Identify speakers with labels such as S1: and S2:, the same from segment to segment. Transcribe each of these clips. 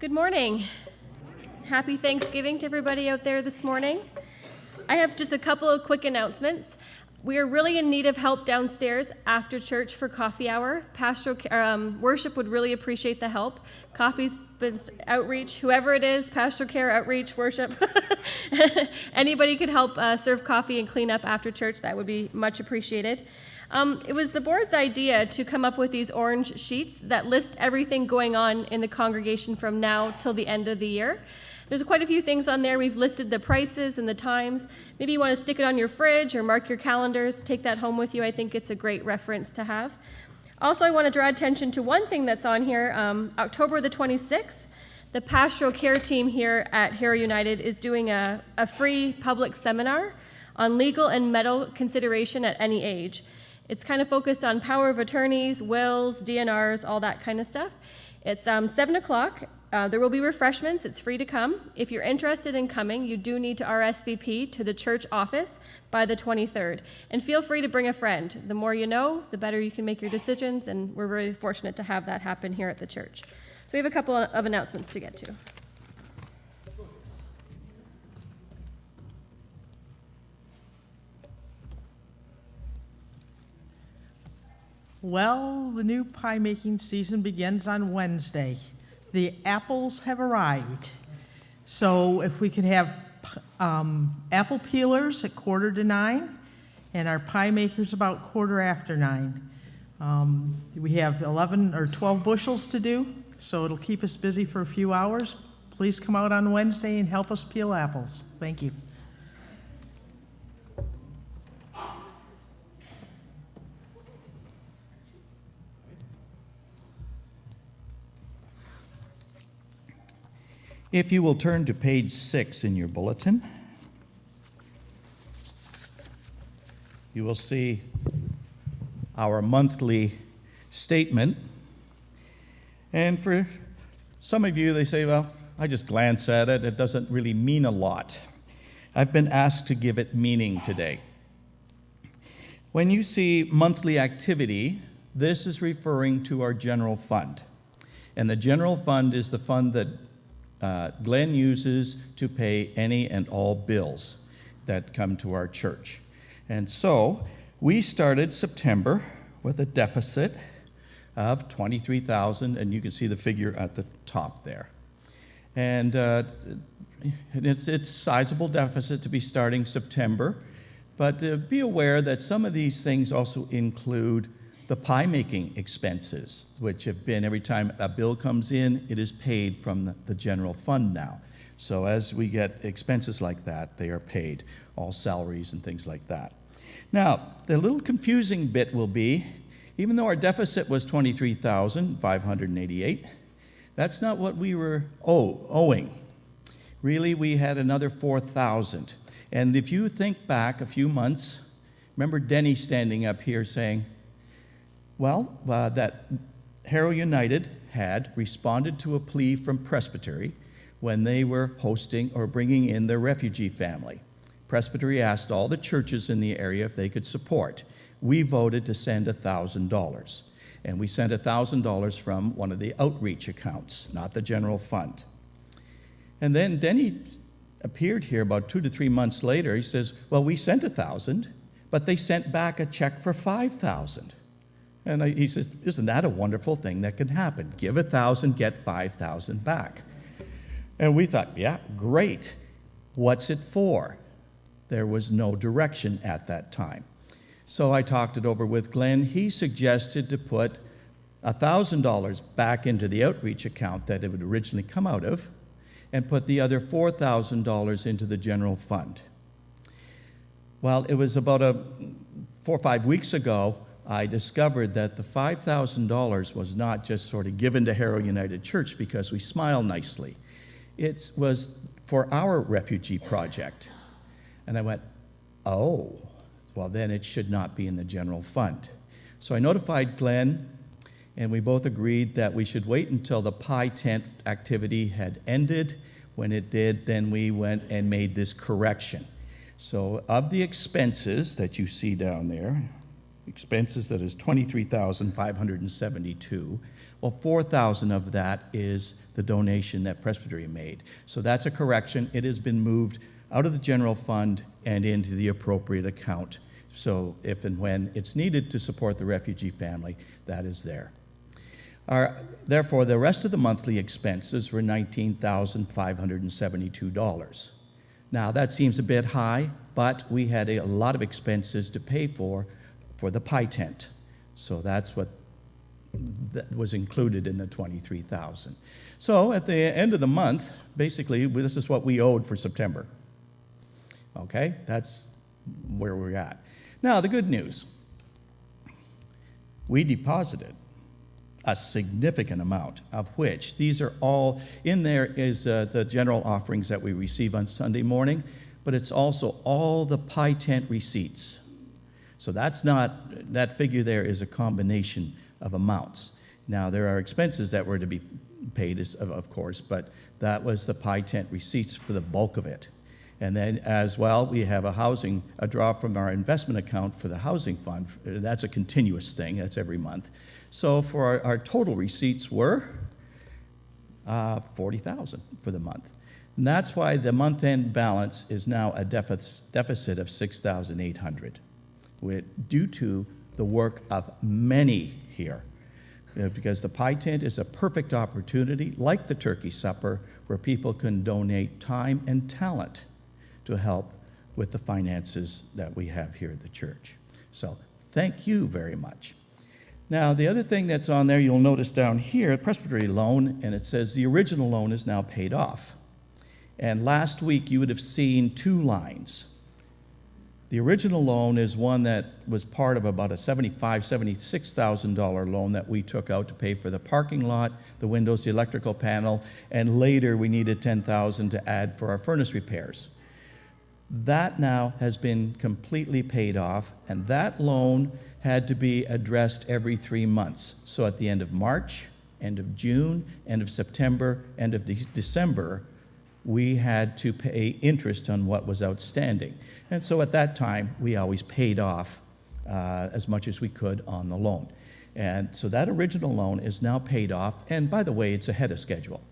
S1: Good morning. Happy Thanksgiving to everybody out there this morning. I have just a couple of quick announcements. We are really in need of help downstairs after church for coffee hour. Pastoral worship would really appreciate the help. Coffee's been outreach, whoever it is, pastoral care, outreach, worship. Anybody could help serve coffee and clean up after church. That would be much appreciated. It was the board's idea to come up with these orange sheets that list everything going on in the congregation from now till the end of the year. There's quite a few things on there. We've listed the prices and the times. Maybe you want to stick it on your fridge or mark your calendars. Take that home with you. I think it's a great reference to have. Also, I want to draw attention to one thing that's on here. October the 26th, the pastoral care team here at Harrow United is doing a free public seminar on legal and medical consideration at any age. It's kind of focused on power of attorneys, wills, DNRs, all that kind of stuff. It's 7 o'clock. There will be refreshments. It's free to come. If you're interested in coming, you do need to RSVP to the church office by the 23rd. And feel free to bring a friend. The more you know, the better you can make your decisions, and we're really fortunate to have that happen here at the church. So we have a couple of announcements to get to.
S2: Well, the new pie making season begins on Wednesday. The apples have arrived. So if we could have apple peelers at 8:45, and our pie makers about 9:15. We have 11 or 12 bushels to do, so it'll keep us busy for a few hours. Please come out on Wednesday and help us peel apples. Thank you.
S3: If you will turn to page 6 in your bulletin, you will see our monthly statement. And for some of you, they say, well, I just glance at it. It doesn't really mean a lot. I've been asked to give it meaning today. When you see monthly activity, this is referring to our general fund. And the general fund is the fund that Glenn uses to pay any and all bills that come to our church. And so we started September with a deficit of $23,000, and you can see the figure at the top there. And it's a sizable deficit to be starting September, but be aware that some of these things also include the pie making expenses, which have been, every time a bill comes in, it is paid from the general fund now. So as we get expenses like that, they are paid, all salaries and things like that. Now, the little confusing bit will be, even though our deficit was $23,588, that's not what we were owing. Really, we had another $4,000. And if you think back a few months, remember Denny standing up here saying, well, that Harrow United had responded to a plea from Presbytery when they were hosting or bringing in their refugee family. Presbytery asked all the churches in the area if they could support. We voted to send $1,000, and we sent $1,000 from one of the outreach accounts, not the general fund. And then Denny appeared here about 2 to 3 months later. He says, well, we sent $1,000, but they sent back a check for $5,000. And he says, isn't that a wonderful thing that can happen? Give $1,000, get $5,000 back. And we thought, yeah, great. What's it for? There was no direction at that time. So I talked it over with Glenn. He suggested to put $1,000 back into the outreach account that it would originally come out of, and put the other $4,000 into the general fund. Well, it was about 4 or 5 weeks ago, I discovered that the $5,000 was not just sort of given to Harrow United Church because we smile nicely. It was for our refugee project. And I went, oh, well, then it should not be in the general fund. So I notified Glenn, and we both agreed that we should wait until the pie tent activity had ended. When it did, then we went and made this correction. So of the expenses that you see down there, expenses that is $23,572. Well, $4,000 of that is the donation that Presbytery made. So that's a correction. It has been moved out of the general fund and into the appropriate account. So if and when it's needed to support the refugee family, that is there. Therefore, the rest of the monthly expenses were $19,572. Now, that seems a bit high, but we had a lot of expenses to pay for the pie tent. So that's what that was included in the $23,000. So at the end of the month, basically, this is what we owed for September. Okay, that's where we're at. Now, the good news. We deposited a significant amount, of which these are all, in there is the general offerings that we receive on Sunday morning, but it's also all the pie tent receipts. So that figure there is a combination of amounts. Now, there are expenses that were to be paid, of course, but that was the pie tent receipts for the bulk of it. And then as well, we have a draw from our investment account for the housing fund. That's a continuous thing, that's every month. So for our total receipts were $40,000 for the month. And that's why the month-end balance is now a deficit of $6,800, due to the work of many here. Because the pie tent is a perfect opportunity, like the turkey supper, where people can donate time and talent to help with the finances that we have here at the church. So thank you very much. Now, the other thing that's on there, you'll notice down here, Presbytery loan, and it says the original loan is now paid off. And last week, you would have seen two lines. The original loan is one that was part of about a $76,000 loan that we took out to pay for the parking lot, the windows, the electrical panel, and later we needed $10,000 to add for our furnace repairs. That now has been completely paid off, and that loan had to be addressed every 3 months. So at the end of March, end of June, end of September, end of December, we had to pay interest on what was outstanding. And so at that time, we always paid off as much as we could on the loan. And so that original loan is now paid off, and by the way, it's ahead of schedule.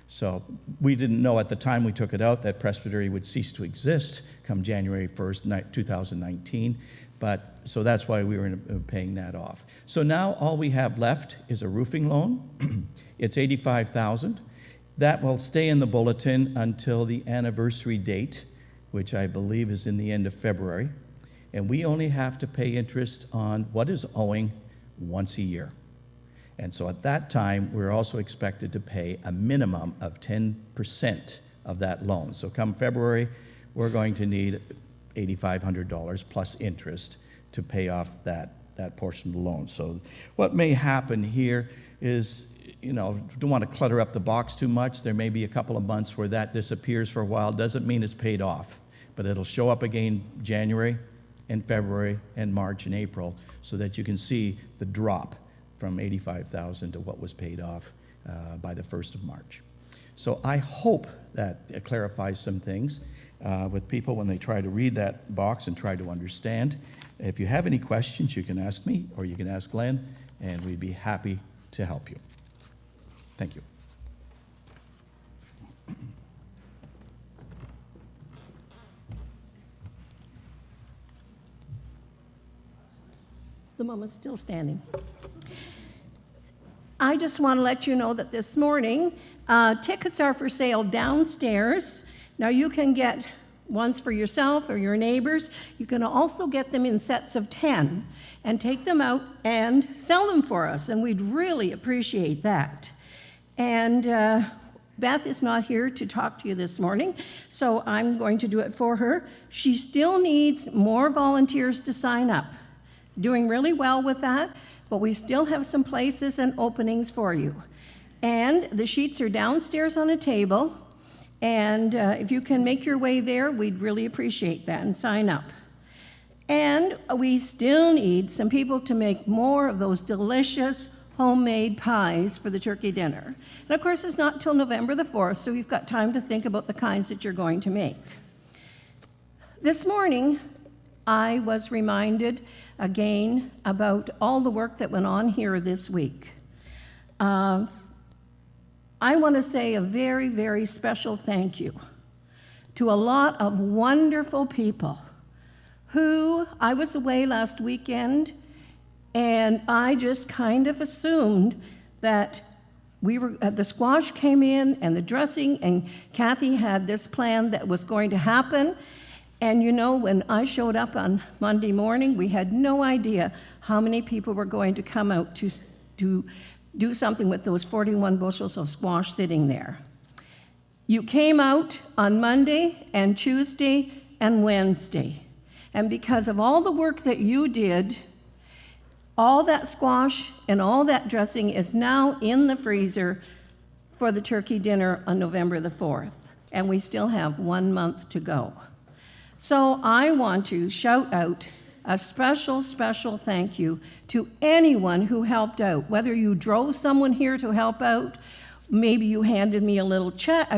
S3: So we didn't know at the time we took it out that Presbytery would cease to exist come January 1st, 2019. But so that's why we were paying that off. So now all we have left is a roofing loan. It's $85,000. That will stay in the bulletin until the anniversary date, which I believe is in the end of February. And we only have to pay interest on what is owing once a year. And so at that time, we're also expected to pay a minimum of 10% of that loan. So come February, we're going to need $8,500 plus interest to pay off that portion of the loan. So what may happen here is, don't want to clutter up the box too much. There may be a couple of months where that disappears for a while. Doesn't mean it's paid off, but it'll show up again January and February and March and April so that you can see the drop from $85,000 to what was paid off by the 1st of March. So I hope that it clarifies some things with people when they try to read that box and try to understand. If you have any questions, you can ask me or you can ask Glenn, and we'd be happy to help you. Thank you.
S4: The mama's still standing. I just want to let you know that this morning, tickets are for sale downstairs. Now, you can get ones for yourself or your neighbors. You can also get them in sets of 10 and take them out and sell them for us, and we'd really appreciate that. And Beth is not here to talk to you this morning, so I'm going to do it for her. She still needs more volunteers to sign up. Doing really well with that, but we still have some places and openings for you. And the sheets are downstairs on a table, and if you can make your way there, we'd really appreciate that and sign up. And we still need some people to make more of those delicious homemade pies for the turkey dinner. And of course, it's not until November the 4th, so we've got time to think about the kinds that you're going to make. This morning, I was reminded again about all the work that went on here this week. I want to say a very, very special thank you to a lot of wonderful people who, I was away last weekend, and I just kind of assumed that the squash came in and the dressing, and Kathy had this plan that was going to happen. And you know, when I showed up on Monday morning, we had no idea how many people were going to come out to do something with those 41 bushels of squash sitting there. You came out on Monday and Tuesday and Wednesday. And because of all the work that you did, all that squash and all that dressing is now in the freezer for the turkey dinner on November the 4th. And we still have 1 month to go. So I want to shout out a special, special thank you to anyone who helped out, whether you drove someone here to help out, maybe you handed me a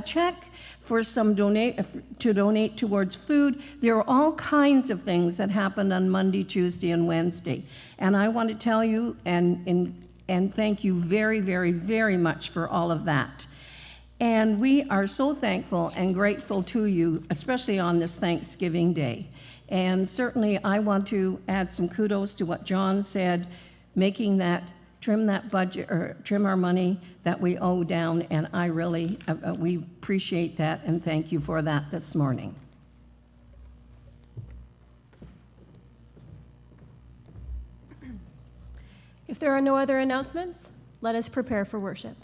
S4: check for to donate towards food. There are all kinds of things that happened on Monday, Tuesday, and Wednesday. And I want to tell you and thank you very, very, very much for all of that. And we are so thankful and grateful to you, especially on this Thanksgiving Day. And certainly I want to add some kudos to what John said, making that, trim that budget, or trim our money that we owe down, and I really, we appreciate that and thank you for that this morning.
S1: If there are no other announcements, let us prepare for worship.